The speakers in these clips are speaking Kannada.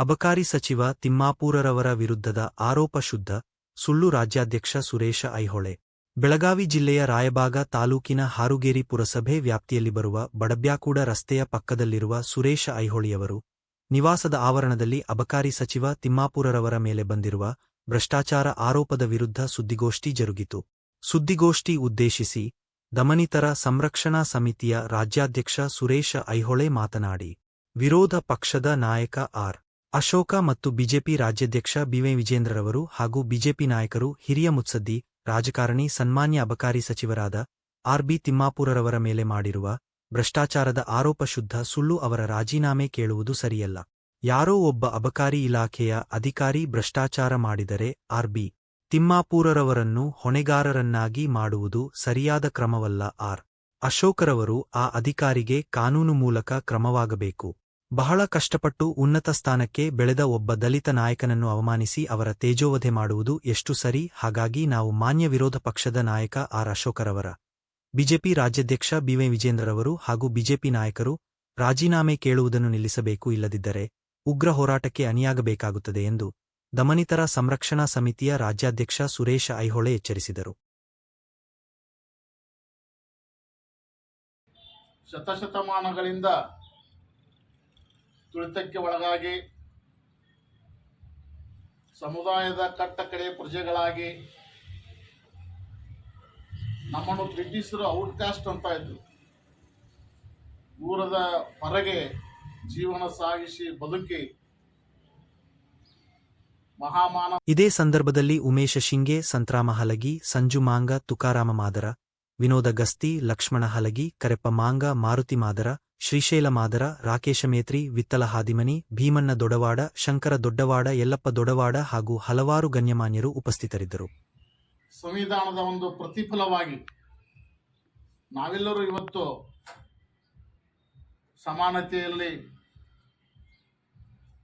ಅಬಕಾರಿ ಸಚಿವ ತಿಮ್ಮಾಪೂರರವರ ವಿರುದ್ಧದ ಆರೋಪ ಶುದ್ಧ ಸುಳ್ಳು. ರಾಜ್ಯಾಧ್ಯಕ್ಷ ಸುರೇಶ ಐಹೊಳೆ. ಬೆಳಗಾವಿ ಜಿಲ್ಲೆಯ ರಾಯಬಾಗ ತಾಲೂಕಿನ ಹಾರುಗೇರಿ ಪುರಸಭೆ ವ್ಯಾಪ್ತಿಯಲ್ಲಿ ಬರುವ ಬಡಬ್ಯಾಕೂಡ ರಸ್ತೆಯ ಪಕ್ಕದಲ್ಲಿರುವ ಸುರೇಶ ಐಹೊಳೆಯವರು ನಿವಾಸದ ಆವರಣದಲ್ಲಿ ಅಬಕಾರಿ ಸಚಿವ ತಿಮ್ಮಾಪೂರರವರ ಮೇಲೆ ಬಂದಿರುವ ಭ್ರಷ್ಟಾಚಾರ ಆರೋಪದ ವಿರುದ್ಧ ಸುದ್ದಿಗೋಷ್ಠಿ ಜರುಗಿತು. ಸುದ್ದಿಗೋಷ್ಠಿ ಉದ್ದೇಶಿಸಿ ದಮನಿತರ ಸಂರಕ್ಷಣಾ ಸಮಿತಿಯ ರಾಜ್ಯಾಧ್ಯಕ್ಷ ಸುರೇಶ ಐಹೊಳೆ ಮಾತನಾಡಿ, ವಿರೋಧ ಪಕ್ಷದ ನಾಯಕ ಆರ್. ಅಶೋಕ ಮತ್ತು ಬಿಜೆಪಿ ರಾಜ್ಯಾಧ್ಯಕ್ಷ ಬಿವೈ ವಿಜೇಂದ್ರರವರು ಹಾಗೂ ಬಿಜೆಪಿ ನಾಯಕರು, ಹಿರಿಯ ಮುತ್ಸದ್ದಿ, ರಾಜಕಾರಣಿ, ಸನ್ಮಾನ್ಯ ಅಬಕಾರಿ ಸಚಿವರಾದ ಆರ್. ಬಿ. ತಿಮ್ಮಾಪೂರರವರ ಮೇಲೆ ಮಾಡಿರುವ ಭ್ರಷ್ಟಾಚಾರದ ಆರೋಪ ಶುದ್ಧ ಸುಳ್ಳು. ಅವರ ರಾಜೀನಾಮೆ ಕೇಳುವುದು ಸರಿಯಲ್ಲ. ಯಾರೋ ಒಬ್ಬ ಅಬಕಾರಿ ಇಲಾಖೆಯ ಅಧಿಕಾರಿ ಭ್ರಷ್ಟಾಚಾರ ಮಾಡಿದರೆ ಆರ್. ಬಿ. ತಿಮ್ಮಾಪೂರರವರನ್ನು ಹೊಣೆಗಾರರನ್ನಾಗಿ ಮಾಡುವುದು ಸರಿಯಾದ ಕ್ರಮವಲ್ಲ. ಆರ್. ಅಶೋಕರವರು ಆ ಅಧಿಕಾರಿಗೆ ಕಾನೂನು ಮೂಲಕ ಕ್ರಮವಾಗಬೇಕು. ಬಹಳ ಕಷ್ಟಪಟ್ಟು ಉನ್ನತ ಸ್ಥಾನಕ್ಕೆ ಬೆಳೆದ ಒಬ್ಬ ದಲಿತ ನಾಯಕನನ್ನು ಅವಮಾನಿಸಿ ಅವರ ತೇಜೋವಧೆ ಮಾಡುವುದು ಎಷ್ಟು ಸರಿ? ಹಾಗಾಗಿ ನಾವು ಮಾನ್ಯ ವಿರೋಧ ಪಕ್ಷದ ನಾಯಕ ಆರ್. ಅಶೋಕರವರ, ಬಿಜೆಪಿ ರಾಜ್ಯಾಧ್ಯಕ್ಷ ಬಿವೈ ವಿಜೇಂದ್ರರವರು ಹಾಗೂ ಬಿಜೆಪಿ ನಾಯಕರು ರಾಜೀನಾಮೆ ಕೇಳುವುದನ್ನು ನಿಲ್ಲಿಸಬೇಕು. ಇಲ್ಲದಿದ್ದರೆ ಉಗ್ರ ಹೋರಾಟಕ್ಕೆ ಅಣಿಯಾಗಬೇಕಾಗುತ್ತದೆ ಎಂದು ದಮನಿತರ ಸಂರಕ್ಷಣಾ ಸಮಿತಿಯ ರಾಜ್ಯಾಧ್ಯಕ್ಷ ಸುರೇಶ ಐಹೊಳೆ ಎಚ್ಚರಿಸಿದರು. ಶತಶತಮಾನಗಳಿಂದ ತುಳಿತಕ್ಕೆ ಒಳಗಾಗಿ ಸಮುದಾಯದ ಕಟ್ಟಕಡೆಯ ಪ್ರಜೆಗಳಾಗಿ ನಮ್ಮನ್ನು ಬ್ರಿಟಿಷರು ಔಟ್ಕಾಸ್ಟ್ ಅಂತ ಇದ್ರು. ಊರದ ಹೊರಗೆ ಜೀವನ ಸಾಗಿಸಿ ಬದುಕಿ ಮಹಾಮಾನವ. ಇದೇ ಸಂದರ್ಭದಲ್ಲಿ ಉಮೇಶ ಶಿಂಗೆ, ಸಂತ್ರಾಮ ಹಲಗಿ, ಸಂಜು ಮಾಂಗ, ತುಕಾರಾಮ ಮಾದರ, ವಿನೋದ ಗಸ್ತಿ, ಲಕ್ಷ್ಮಣ ಹಲಗಿ, ಕರೆಪ್ಪ ಮಾಂಗ, ಮಾರುತಿ ಮಾದರ, ಶ್ರೀಶೈಲ ಮಾದರ, ರಾಕೇಶ ಮೇತ್ರಿ, ವಿತ್ತಲ ಹಾದಿಮನಿ, ಭೀಮಣ್ಣ ದೊಡವಾಡ, ಶಂಕರ ದೊಡ್ಡವಾಡ, ಯಲ್ಲಪ್ಪ ದೊಡವಾಡ ಹಾಗೂ ಹಲವಾರು ಗಣ್ಯಮಾನ್ಯರು ಉಪಸ್ಥಿತರಿದ್ದರು. ಸಂವಿಧಾನದ ಒಂದು ಪ್ರತಿಫಲವಾಗಿ ನಾವೆಲ್ಲರೂ ಇವತ್ತು ಸಮಾನತೆಯಲ್ಲಿ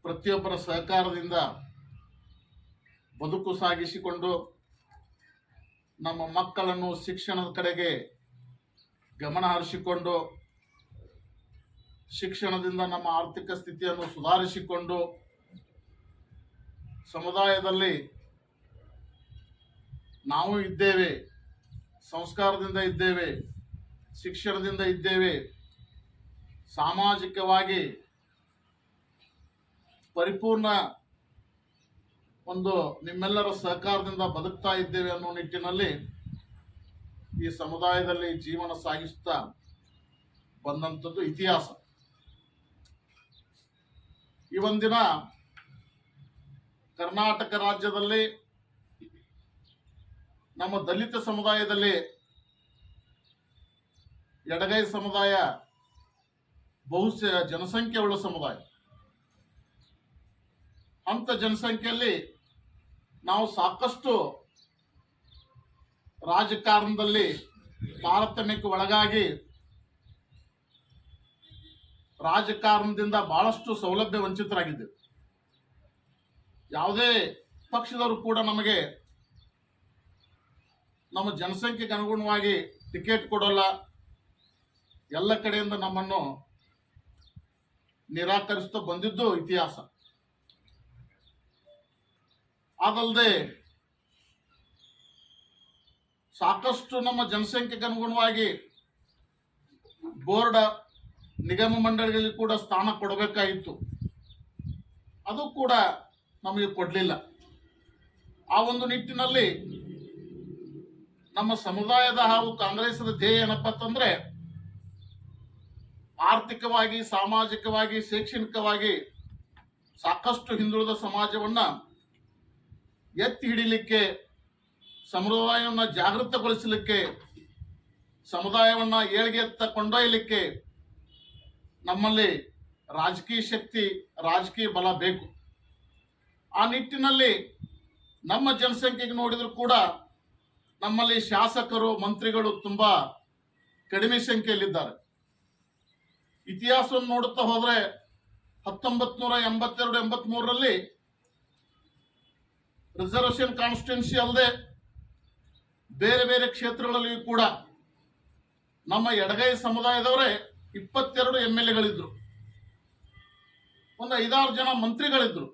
ಪ್ರತಿಯೊಬ್ಬರ ಸಹಕಾರದಿಂದ ಬದುಕು ಸಾಗಿಸಿಕೊಂಡು ನಮ್ಮ ಮಕ್ಕಳನ್ನು ಶಿಕ್ಷಣದ ಕಡೆಗೆ ಗಮನ ಹರಿಸಿಕೊಂಡು ಶಿಕ್ಷಣದಿಂದ ನಮ್ಮ ಆರ್ಥಿಕ ಸ್ಥಿತಿಯನ್ನು ಸುಧಾರಿಸಿಕೊಂಡು ಸಮುದಾಯದಲ್ಲಿ ನಾವು ಇದ್ದೇವೆ, ಸಂಸ್ಕಾರದಿಂದ ಇದ್ದೇವೆ, ಶಿಕ್ಷಣದಿಂದ ಇದ್ದೇವೆ, ಸಾಮಾಜಿಕವಾಗಿ ಪರಿಪೂರ್ಣ ಒಂದು ನಿಮ್ಮೆಲ್ಲರ ಸಹಕಾರದಿಂದ ಬದುಕ್ತಾ ಇದ್ದೇವೆ ಅನ್ನೋ ನಿಟ್ಟಿನಲ್ಲಿ ಈ ಸಮುದಾಯದಲ್ಲಿ ಜೀವನ ಸಾಗಿಸುತ್ತಾ ಬಂದಂಥದ್ದು ಇತಿಹಾಸ. ಈ ಒಂದಿನ ಕರ್ನಾಟಕ ರಾಜ್ಯದಲ್ಲಿ ನಮ್ಮ ದಲಿತ ಸಮುದಾಯದಲ್ಲಿ ಎಡಗೈ ಸಮುದಾಯ ಬಹುಶಃ ಜನಸಂಖ್ಯೆ ಉಳ್ಳ ಸಮುದಾಯ. ಅಂತ ಜನಸಂಖ್ಯೆಯಲ್ಲಿ ನಾವು ಸಾಕಷ್ಟು ರಾಜಕಾರಣದಲ್ಲಿ ತಾರತಮ್ಯಕ್ಕೆ ಒಳಗಾಗಿ ರಾಜಕಾರಣದಿಂದ ಬಹಳಷ್ಟು ಸೌಲಭ್ಯ ವಂಚಿತರಾಗಿದ್ದೇವೆ. ಯಾವುದೇ ಪಕ್ಷದವರು ಕೂಡ ನಮಗೆ ನಮ್ಮ ಜನಸಂಖ್ಯೆಗೆ ಅನುಗುಣವಾಗಿ ಟಿಕೆಟ್ ಕೊಡೋಲ್ಲ. ಎಲ್ಲ ಕಡೆಯಿಂದ ನಮ್ಮನ್ನು ನಿರಾಕರಿಸುತ್ತಾ ಬಂದಿದ್ದು ಇತಿಹಾಸ. ಅದಲ್ಲದೆ ಸಾಕಷ್ಟು ನಮ್ಮ ಜನಸಂಖ್ಯೆಗೆ ಅನುಗುಣವಾಗಿ ಬೋರ್ಡ್, ನಿಗಮ ಮಂಡಳಿಗಳಿಗೆ ಕೂಡ ಸ್ಥಾನ ಕೊಡಬೇಕಾಗಿತ್ತು. ಅದು ಕೂಡ ನಮಗೆ ಕೊಡಲಿಲ್ಲ. ಆ ಒಂದು ನಿಟ್ಟಿನಲ್ಲಿ ನಮ್ಮ ಸಮುದಾಯದ ಹಾಗೂ ಕಾಂಗ್ರೆಸ್ನ ಧ್ಯೇಯ ಏನಪ್ಪ ಅಂತಂದ್ರೆ ಆರ್ಥಿಕವಾಗಿ, ಸಾಮಾಜಿಕವಾಗಿ, ಶೈಕ್ಷಣಿಕವಾಗಿ ಸಾಕಷ್ಟು ಹಿಂದುಳಿದ ಸಮಾಜವನ್ನ ಎತ್ತಿ ಹಿಡಿಲಿಕ್ಕೆ, ಸಮುದಾಯವನ್ನು ಜಾಗೃತಗೊಳಿಸಲಿಕ್ಕೆ, ಸಮುದಾಯವನ್ನ ಏಳಿಗೆಯತ್ತ ಕೊಂಡೊಯ್ಯಲಿಕ್ಕೆ ನಮ್ಮಲ್ಲಿ ರಾಜಕೀಯ ಶಕ್ತಿ, ರಾಜಕೀಯ ಬಲ ಬೇಕು. ಆ ನಿಟ್ಟಿನಲ್ಲಿ ನಮ್ಮ ಜನಸಂಖ್ಯೆಗೆ ನೋಡಿದ್ರು ಕೂಡ ನಮ್ಮಲ್ಲಿ ಶಾಸಕರು, ಮಂತ್ರಿಗಳು ತುಂಬಾ ಕಡಿಮೆ ಸಂಖ್ಯೆಯಲ್ಲಿದ್ದಾರೆ. ಇತಿಹಾಸವನ್ನು ನೋಡುತ್ತಾ ಹೋದ್ರೆ 1982-83ರಲ್ಲಿ ರಿಸರ್ವೇಶನ್ ಕಾನ್ಸ್ಟಿಟ್ಯೂನ್ಸಿ ಅಲ್ಲದೆ ಬೇರೆ ಬೇರೆ ಕ್ಷೇತ್ರಗಳಲ್ಲಿ ಕೂಡ ನಮ್ಮ ಎಡಗೈ ಸಮುದಾಯದವರೇ 22 MLAಗಳಿದ್ರು. ಒಂದು 5-6 ಜನ ಮಂತ್ರಿಗಳಿದ್ರು.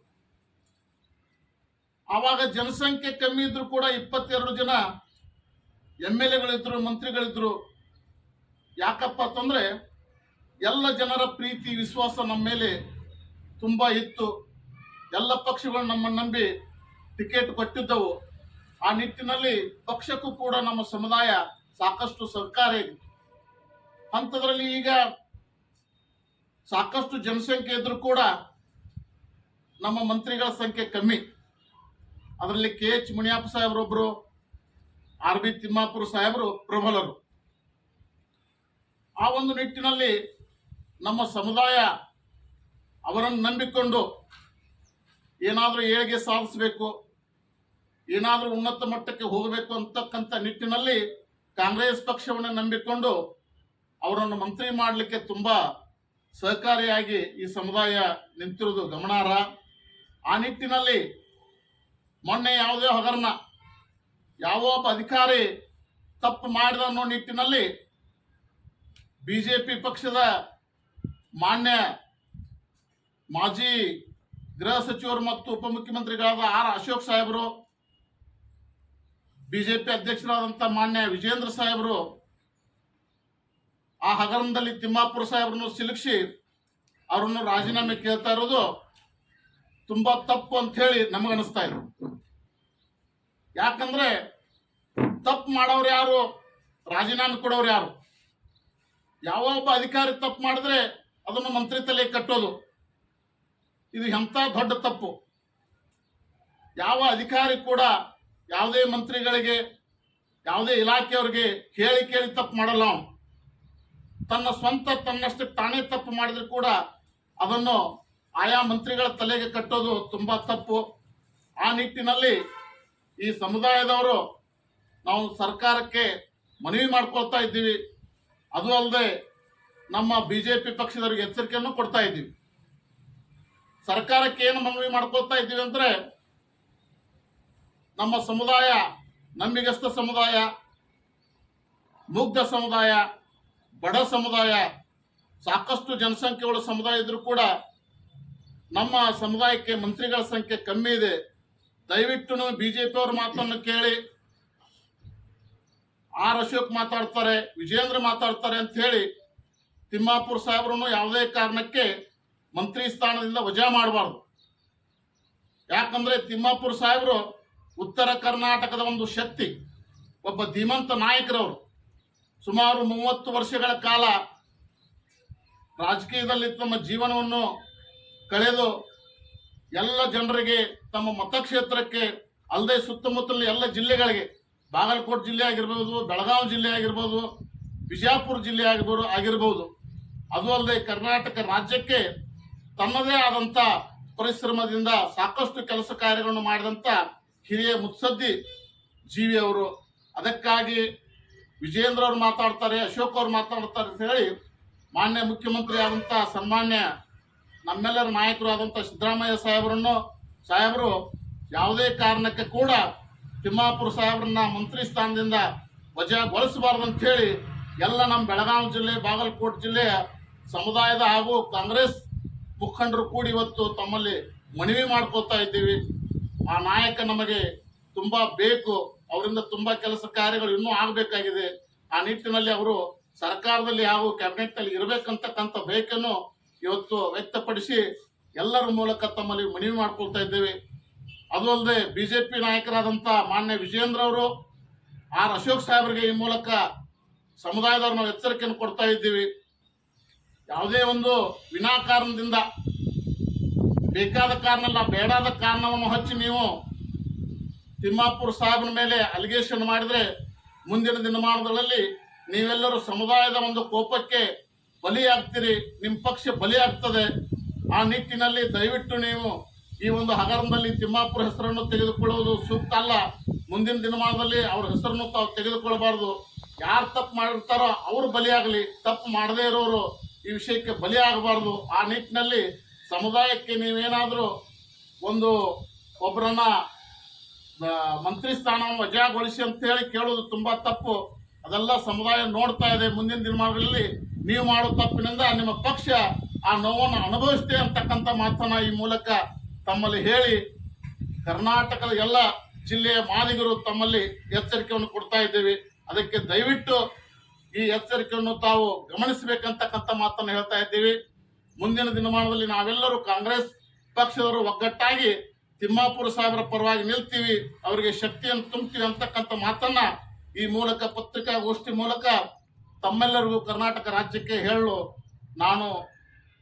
ಆವಾಗ ಜನಸಂಖ್ಯೆ ಕಮ್ಮಿ ಇದ್ರು ಕೂಡ 22 ಜನ MLAಗಳಿದ್ರು, ಮಂತ್ರಿಗಳಿದ್ರು. ಯಾಕಪ್ಪ ಅಂತಂದ್ರೆ ಎಲ್ಲ ಜನರ ಪ್ರೀತಿ ವಿಶ್ವಾಸ ನಮ್ಮ ಮೇಲೆ ತುಂಬಾ ಇತ್ತು. ಎಲ್ಲ ಪಕ್ಷಗಳು ನಮ್ಮನ್ನು ನಂಬಿ ಟಿಕೆಟ್ ಕೊಟ್ಟಿದ್ದವು. ಆ ನಿಟ್ಟಿನಲ್ಲಿ ಪಕ್ಷಕ್ಕೂ ಕೂಡ ನಮ್ಮ ಸಮುದಾಯ ಸಾಕಷ್ಟು ಸಹಕಾರಿಯಾಗಿತ್ತು. ಹಂತದಲ್ಲಿ ಈಗ ಸಾಕಷ್ಟು ಜನಸಂಖ್ಯೆ ಇದ್ರೂ ಕೂಡ ನಮ್ಮ ಮಂತ್ರಿಗಳ ಸಂಖ್ಯೆ ಕಮ್ಮಿ. ಅದರಲ್ಲಿ KH ಮುನಿಯಪ್ಪ ಸಾಹೇಬ್ರೊಬ್ರು, RB ತಿಮ್ಮಾಪುರ ಸಾಹೇಬರು ಪ್ರಬಲರು. ಆ ಒಂದು ನಿಟ್ಟಿನಲ್ಲಿ ನಮ್ಮ ಸಮುದಾಯ ಅವರನ್ನು ನಂಬಿಕೊಂಡು ಏನಾದರೂ ಏಳಿಗೆ ಸಾಧಿಸಬೇಕು, ಏನಾದರೂ ಉನ್ನತ ಮಟ್ಟಕ್ಕೆ ಹೋಗಬೇಕು ಅಂತಕ್ಕಂಥ ನಿಟ್ಟಿನಲ್ಲಿ ಕಾಂಗ್ರೆಸ್ ಪಕ್ಷವನ್ನು ನಂಬಿಕೊಂಡು ಅವರನ್ನು ಮಂತ್ರಿ ಮಾಡಲಿಕ್ಕೆ ತುಂಬಾ ಸಹಕಾರಿಯಾಗಿ ಈ ಸಮುದಾಯ ನಿಂತಿರುವುದು ಗಮನಾರ್ಹ. ಆ ನಿಟ್ಟಿನಲ್ಲಿ ಮೊನ್ನೆ ಯಾವುದೇ ಹಗರಣ, ಯಾವ ಒಬ್ಬ ಅಧಿಕಾರಿ ತಪ್ಪು ಮಾಡಿದ ಅನ್ನೋ ನಿಟ್ಟಿನಲ್ಲಿ ಬಿಜೆಪಿ ಪಕ್ಷದ ಮಾನ್ಯ ಮಾಜಿ ಗೃಹ ಸಚಿವರು ಮತ್ತು ಉಪಮುಖ್ಯಮಂತ್ರಿಗಳಾದ ಅಶೋಕ್ ಸಾಹೇಬರು, ಬಿಜೆಪಿ ಅಧ್ಯಕ್ಷರಾದಂಥ ಮಾನ್ಯ ವಿಜೇಂದ್ರ ಸಾಹೇಬರು ಆ ಹಗರಣದಲ್ಲಿ ತಿಮ್ಮಾಪುರ ಸಾಹೇಬರನ್ನು ಸಿಲುಕಿಸಿ ಅವರನ್ನು ರಾಜೀನಾಮೆ ಕೇಳ್ತಾ ಇರೋದು ತುಂಬಾ ತಪ್ಪು ಅಂತ ಹೇಳಿ ನಮಗನಿಸ್ತಾ ಇದೆ. ಯಾಕಂದ್ರೆ ತಪ್ಪು ಮಾಡೋರು ಯಾರು, ರಾಜೀನಾಮೆ ಕೊಡೋರು ಯಾರು? ಯಾವ ಒಬ್ಬ ಅಧಿಕಾರಿ ತಪ್ಪು ಮಾಡಿದ್ರೆ ಅದನ್ನು ಮಂತ್ರಿ ತಲೆ ಕಟ್ಟೋದು, ಇದು ಎಂಥ ದೊಡ್ಡ ತಪ್ಪು. ಯಾವ ಅಧಿಕಾರಿ ಕೂಡ ಯಾವುದೇ ಮಂತ್ರಿಗಳಿಗೆ, ಯಾವುದೇ ಇಲಾಖೆಯವರಿಗೆ ಕೇಳಿ ತಪ್ಪು ಮಾಡಲ್ಲ. ಅವನು ತನ್ನಷ್ಟಕ್ಕೆ ತಾನೇ ತಪ್ಪು ಮಾಡಿದ್ರು ಕೂಡ ಅದನ್ನು ಆಯಾ ಮಂತ್ರಿಗಳ ತಲೆಗೆ ಕಟ್ಟೋದು ತುಂಬಾ ತಪ್ಪು. ಆ ನಿಟ್ಟಿನಲ್ಲಿ ಈ ಸಮುದಾಯದವರು ನಾವು ಸರ್ಕಾರಕ್ಕೆ ಮನವಿ ಮಾಡ್ಕೊಳ್ತಾ ಇದ್ದೀವಿ. ಅದು ಅಲ್ಲದೆ ನಮ್ಮ ಬಿಜೆಪಿ ಪಕ್ಷದವರಿಗೆ ಎಚ್ಚರಿಕೆಯನ್ನು ಕೊಡ್ತಾ ಇದ್ದೀವಿ. ಸರ್ಕಾರಕ್ಕೆ ಏನು ಮನವಿ ಮಾಡ್ಕೊಳ್ತಾ ಇದ್ದೀವಿ ಅಂದ್ರೆ, ನಮ್ಮ ಸಮುದಾಯ ನಂಬಿಗಸ್ತ ಸಮುದಾಯ, ಮುಗ್ಧ ಸಮುದಾಯ, ಬಡ ಸಮುದಾಯ, ಸಾಕಷ್ಟು ಜನಸಂಖ್ಯೆಗಳ ಸಮುದಾಯ ಇದ್ರೂ ಕೂಡ ನಮ್ಮ ಸಮುದಾಯಕ್ಕೆ ಮಂತ್ರಿಗಳ ಸಂಖ್ಯೆ ಕಮ್ಮಿ ಇದೆ. ದಯವಿಟ್ಟು ನೀವು ಬಿಜೆಪಿ ಅವ್ರ ಮಾತನ್ನು ಕೇಳಿ. ಅಶೋಕ್ ಮಾತಾಡ್ತಾರೆ, ವಿಜೇಂದ್ರ ಮಾತಾಡ್ತಾರೆ ಅಂತ ಹೇಳಿ ತಿಮ್ಮಾಪುರ ಸಾಹೇಬ್ರನ್ನು ಯಾವುದೇ ಕಾರಣಕ್ಕೆ ಮಂತ್ರಿ ಸ್ಥಾನದಿಂದ ವಜಾ ಮಾಡಬಾರ್ದು. ಯಾಕಂದ್ರೆ ತಿಮ್ಮಾಪುರ ಸಾಹೇಬರು ಉತ್ತರ ಕರ್ನಾಟಕದ ಒಂದು ಶಕ್ತಿ, ಒಬ್ಬ ಧೀಮಂತ ನಾಯಕರವರು. ಸುಮಾರು 30 ವರ್ಷಗಳ ಕಾಲ ರಾಜಕೀಯದಲ್ಲಿ ತಮ್ಮ ಜೀವನವನ್ನು ಕಳೆದು ಎಲ್ಲ ಜನರಿಗೆ ತಮ್ಮ ಮತಕ್ಷೇತ್ರಕ್ಕೆ ಅಲ್ಲದೆ ಸುತ್ತಮುತ್ತಲಿನ ಎಲ್ಲ ಜಿಲ್ಲೆಗಳಿಗೆ, ಬಾಗಲಕೋಟೆ ಜಿಲ್ಲೆ ಆಗಿರ್ಬೋದು, ಬೆಳಗಾವಿ ಜಿಲ್ಲೆ ಆಗಿರ್ಬೋದು, ಬಿಜಾಪುರ ಜಿಲ್ಲೆ ಆಗಿರ್ಬೋದು, ಅದು ಅಲ್ಲದೆ ಕರ್ನಾಟಕ ರಾಜ್ಯಕ್ಕೆ ತನ್ನದೇ ಆದಂಥ ಪರಿಶ್ರಮದಿಂದ ಸಾಕಷ್ಟು ಕೆಲಸ ಕಾರ್ಯಗಳನ್ನು ಮಾಡಿದಂಥ ಹಿರಿಯ ಮುತ್ಸದ್ದಿ ಜೀವಿ ಅವರು. ಅದಕ್ಕಾಗಿ ವಿಜೇಂದ್ರ ಅವರು ಮಾತಾಡ್ತಾರೆ, ಅಶೋಕ್ ಅವರು ಮಾತಾಡ್ತಾರೆ ಅಂತ ಹೇಳಿ ಮಾನ್ಯ ಮುಖ್ಯಮಂತ್ರಿ ಆದಂಥ ಸನ್ಮಾನ್ಯ ನಮ್ಮೆಲ್ಲರ ನಾಯಕರು ಆದಂಥ ಸಿದ್ದರಾಮಯ್ಯ ಸಾಹೇಬರು ಯಾವುದೇ ಕಾರಣಕ್ಕೆ ಕೂಡ ತಿಮ್ಮಾಪುರ ಸಾಹೇಬ್ರನ್ನ ಮಂತ್ರಿ ಸ್ಥಾನದಿಂದ ವಜಾಗೊಳಿಸಬಾರ್ದು ಅಂತ ಹೇಳಿ ಎಲ್ಲ ನಮ್ಮ ಬೆಳಗಾವಿ ಜಿಲ್ಲೆ, ಬಾಗಲಕೋಟೆ ಜಿಲ್ಲೆಯ ಸಮುದಾಯದ ಹಾಗೂ ಕಾಂಗ್ರೆಸ್ ಮುಖಂಡರು ಕೂಡಿ ಇವತ್ತು ತಮ್ಮಲ್ಲಿ ಮನವಿ ಮಾಡ್ಕೋತಾ ಇದ್ದೀವಿ. ಆ ನಾಯಕ ನಮಗೆ ತುಂಬಾ ಬೇಕು, ಅವರಿಂದ ತುಂಬಾ ಕೆಲಸ ಕಾರ್ಯಗಳು ಇನ್ನೂ ಆಗಬೇಕಾಗಿದೆ. ಆ ನಿಟ್ಟಿನಲ್ಲಿ ಅವರು ಸರ್ಕಾರದಲ್ಲಿ ಹಾಗೂ ಕ್ಯಾಬಿನೆಟ್ ನಲ್ಲಿ ಇರಬೇಕಂತಕ್ಕಂಥ ಬೇಕನ್ನು ಇವತ್ತು ವ್ಯಕ್ತಪಡಿಸಿ ಎಲ್ಲರ ಮೂಲಕ ತಮ್ಮಲ್ಲಿ ಮನವಿ ಮಾಡ್ಕೊಳ್ತಾ ಇದ್ದೇವೆ. ಅದು ಅಲ್ಲದೆ ಬಿಜೆಪಿ ನಾಯಕರಾದಂಥ ಮಾನ್ಯ ವಿಜೇಂದ್ರ ಅವರು, ಅಶೋಕ್ ಸಾಹೇಬರಿಗೆ ಈ ಮೂಲಕ ಸಮುದಾಯದವ್ರು ನಾವು ಎಚ್ಚರಿಕೆಯನ್ನು ಕೊಡ್ತಾ ಇದ್ದೀವಿ. ಯಾವುದೇ ಒಂದು ವಿನಾಕಾರಣದಿಂದ, ಬೇಕಾದ ಕಾರಣ ಅಲ್ಲ, ಬೇಡಾದ ಕಾರಣವನ್ನು ಹಚ್ಚಿ ನೀವು ತಿಮ್ಮಾಪುರ ಸಾಹೇಬನ ಮೇಲೆ ಅಲಿಗೇಷನ್ ಮಾಡಿದ್ರೆ ಮುಂದಿನ ದಿನಮಾನಗಳಲ್ಲಿ ನೀವೆಲ್ಲರೂ ಸಮುದಾಯದ ಒಂದು ಕೋಪಕ್ಕೆ ಬಲಿಯಾಗ್ತೀರಿ, ನಿಮ್ಮ ಪಕ್ಷ ಬಲಿಯಾಗ್ತದೆ. ಆ ನಿಟ್ಟಿನಲ್ಲಿ ದಯವಿಟ್ಟು ನೀವು ಈ ಒಂದು ಹಗರಣದಲ್ಲಿ ತಿಮ್ಮಾಪುರ ಹೆಸರನ್ನು ತೆಗೆದುಕೊಳ್ಳುವುದು ಸೂಕ್ತ ಅಲ್ಲ. ಮುಂದಿನ ದಿನಮಾನದಲ್ಲಿ ಅವ್ರ ಹೆಸರನ್ನು ತಾವು ತೆಗೆದುಕೊಳ್ಳಬಾರ್ದು. ಯಾರು ತಪ್ಪು ಮಾಡಿರ್ತಾರೋ ಅವರು ಬಲಿಯಾಗಲಿ, ತಪ್ಪು ಮಾಡದೇ ಇರೋರು ಈ ವಿಷಯಕ್ಕೆ ಬಲಿಯಾಗಬಾರ್ದು. ಆ ನಿಟ್ಟಿನಲ್ಲಿ ಸಮುದಾಯಕ್ಕೆ ನೀವೇನಾದರೂ ಒಬ್ಬರನ್ನ ಮಂತ್ರಿ ಸ್ಥಾನವನ್ನು ವಜಾಗೊಳಿಸಿ ಅಂತ ಹೇಳಿ ಕೇಳೋದು ತುಂಬಾ ತಪ್ಪು. ಅದೆಲ್ಲ ಸಮುದಾಯ ನೋಡ್ತಾ ಇದೆ. ಮುಂದಿನ ದಿನಮಾನಗಳಲ್ಲಿ ನೀವು ಮಾಡೋ ತಪ್ಪಿನಿಂದ ನಿಮ್ಮ ಪಕ್ಷ ಆ ನೋವನ್ನು ಅನುಭವಿಸ್ತೇ ಅಂತಕ್ಕಂಥ ಮಾತನ್ನ ಈ ಮೂಲಕ ತಮ್ಮಲ್ಲಿ ಹೇಳಿ, ಕರ್ನಾಟಕದ ಎಲ್ಲ ಜಿಲ್ಲೆಯ ಮಾದಿಗರು ತಮ್ಮಲ್ಲಿ ಎಚ್ಚರಿಕೆಯನ್ನು ಕೊಡ್ತಾ ಇದ್ದೇವೆ. ಅದಕ್ಕೆ ದಯವಿಟ್ಟು ಈ ಎಚ್ಚರಿಕೆಯನ್ನು ತಾವು ಗಮನಿಸಬೇಕಂತಕ್ಕಂಥ ಮಾತನ್ನು ಹೇಳ್ತಾ ಇದ್ದೀವಿ. ಮುಂದಿನ ದಿನಮಾನದಲ್ಲಿ ನಾವೆಲ್ಲರೂ ಕಾಂಗ್ರೆಸ್ ಪಕ್ಷದವರು ಒಗ್ಗಟ್ಟಾಗಿ ತಿಮ್ಮಾಪುರ ಸಾಹೇಬರ ಪರವಾಗಿ ನಿಲ್ತೀವಿ, ಅವರಿಗೆ ಶಕ್ತಿಯನ್ನು ತುಂಬ್ತೀವಿ ಅಂತಕ್ಕಂಥ ಮಾತನ್ನ ಈ ಮೂಲಕ ಪತ್ರಿಕಾಗೋಷ್ಠಿ ಮೂಲಕ ತಮ್ಮೆಲ್ಲರಿಗೂ ಕರ್ನಾಟಕ ರಾಜ್ಯಕ್ಕೆ ಹೇಳಲು ನಾನು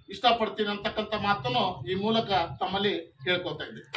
ಇಷ್ಟಪಡ್ತೀನಿ ಅಂತಕ್ಕಂಥ ಮಾತನ್ನು ಈ ಮೂಲಕ ತಮ್ಮಲ್ಲಿ ಹೇಳ್ಕೊತಾ ಇದ್ದೀನಿ.